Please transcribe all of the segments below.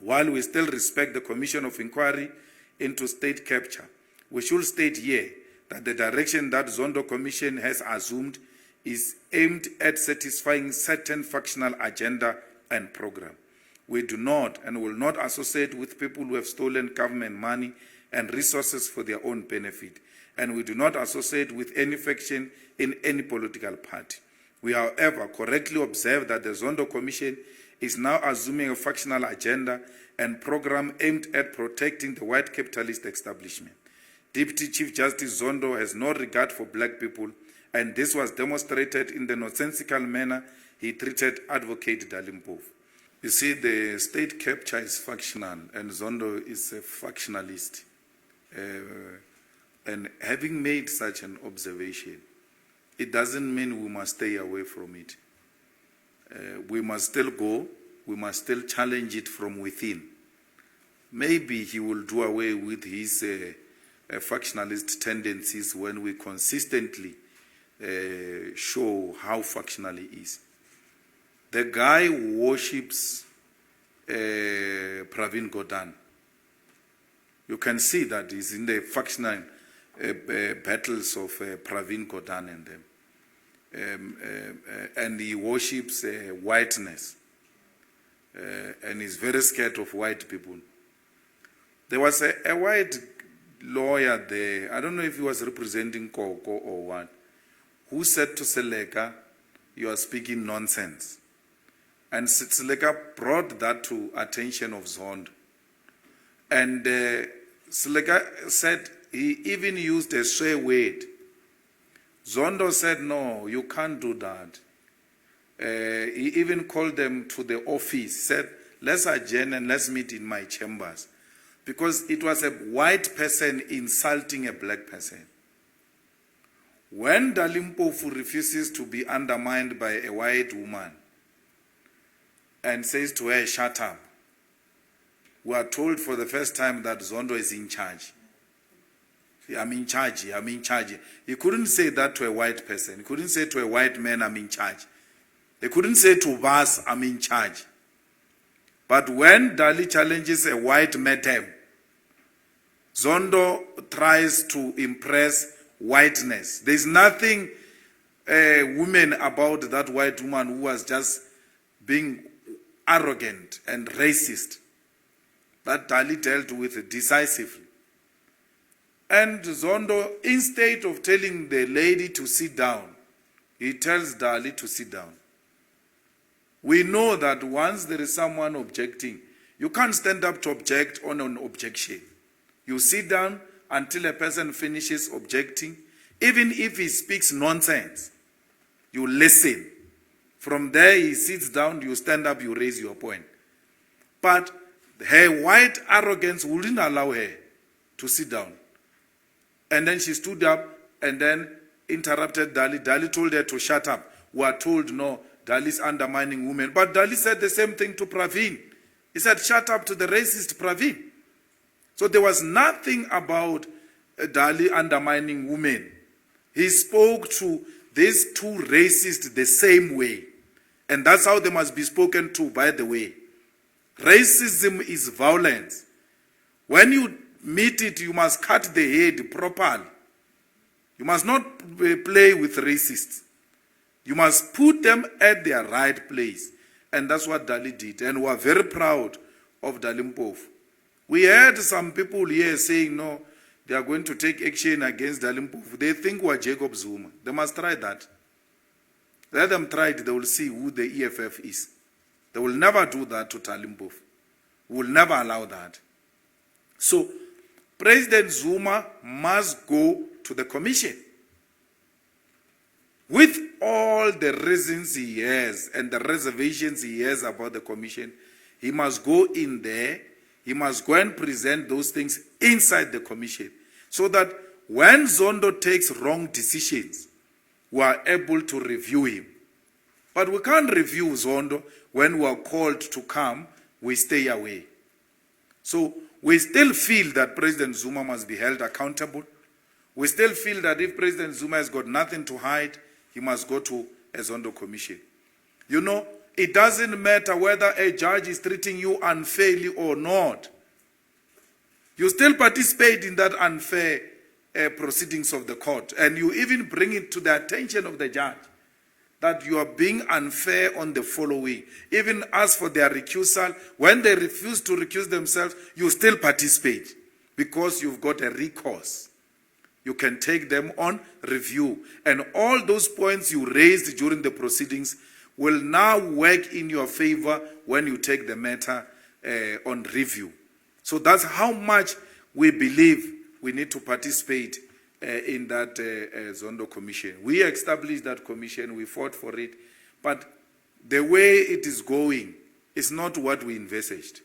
While we still respect the Commission of Inquiry into State Capture, we should state here that the direction that Zondo Commission has assumed is aimed at satisfying certain factional agenda and program. We do not and will not associate with people who have stolen government money and resources for their own benefit, and we do not associate with any faction in any political party. We, however, correctly observe that the Zondo Commission is now assuming a factional agenda and program aimed at protecting the white capitalist establishment. Deputy Chief Justice Zondo has no regard for black people, and this was demonstrated in the nonsensical manner he treated Advocate Dalimpov. You see, the state capture is factional, and Zondo is a factionalist. And having made such an observation, it doesn't mean we must stay away from it. We must still go, we must still challenge it from within. Maybe he will do away with his factionalist tendencies when we consistently show how factional he is. The guy worships Pravin Gordhan. You can see that he's in the factional battles of Pravin Gordhan and them. And he worships whiteness. And he's very scared of white people. There was a white lawyer there, I don't know if he was representing Koko or what, who said to Seleka, "You are speaking nonsense." And Seleka brought that to attention of Zondo. And Seleka said, he even used a swear word. Zondo said, "No, you can't do that." He even called them to the office, said, "Let's adjourn and let's meet in my chambers." Because it was a white person insulting a black person. When Dalimpofu refuses to be undermined by a white woman and says to her, "Shut up," we are told for the first time that Zondo is in charge. "I'm in charge, I'm in charge." He couldn't say that to a white person. He couldn't say to a white man, "I'm in charge." They couldn't say to Vas, "I'm in charge." But when Dali challenges a white madam, Zondo tries to impress whiteness. There's nothing woman about that white woman who was just being arrogant and racist. That Dali dealt with decisively. And Zondo, instead of telling the lady to sit down, he tells Dali to sit down. We know that once there is someone objecting, you can't stand up to object on an objection. You sit down until a person finishes objecting. Even if he speaks nonsense, you listen. From there, he sits down, you stand up, you raise your point. But her white arrogance wouldn't allow her to sit down. And then she stood up and then interrupted Dali. Dali told her to shut up. We are told, no, Dali's undermining women. But Dali said the same thing to Pravin. He said, "Shut up to the racist Pravin." So there was nothing about Dali undermining women. He spoke to these two racists the same way. And that's how they must be spoken to, by the way. Racism is violence. When you meet it, you must cut the head properly. You must not play with racists. You must put them at their right place. And that's what Dali did. And we are very proud of Dalimpov. We heard some people here saying, no, they are going to take action against Dalimpov. They think we are Jacob Zuma. They must try that. Let them try it. They will see who the EFF is. They will never do that to Dalimpov. We will never allow that. So, President Zuma must go to the commission. With all the reasons he has and the reservations he has about the commission, he must go in there. He must go and present those things inside the commission so that when Zondo takes wrong decisions, we are able to review him. But we can't review Zondo when we are called to come, we stay away. So we still feel that President Zuma must be held accountable. We still feel that if President Zuma has got nothing to hide, he must go to a Zondo commission. You know, it doesn't matter whether a judge is treating you unfairly or not. You still participate in that unfair proceedings of the court, and you even bring it to the attention of the judge that you are being unfair on the following. Even ask for their recusal. When they refuse to recuse themselves, you still participate because you've got a recourse. You can take them on review. And all those points you raised during the proceedings will now work in your favor when you take the matter on review. So that's how much we believe we need to participate in that Zondo commission. We established that commission, we fought for it, but the way it is going is not what we envisaged.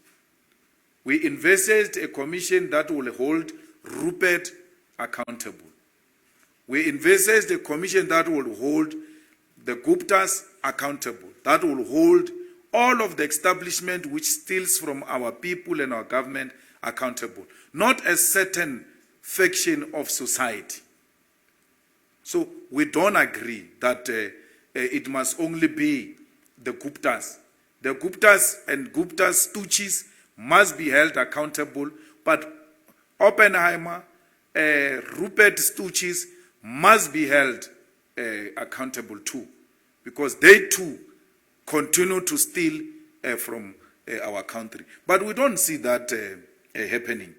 We envisaged a commission that will hold Rupert accountable. We envisaged a commission that will hold the Guptas accountable, that will hold all of the establishment which steals from our people and our government accountable, not a certain faction of society. So we don't agree that it must only be the Guptas. The Guptas and Guptas stooges must be held accountable, but Oppenheimer, Rupert stooges must be held accountable too, because they too continue to steal from our country. But we don't see that happening.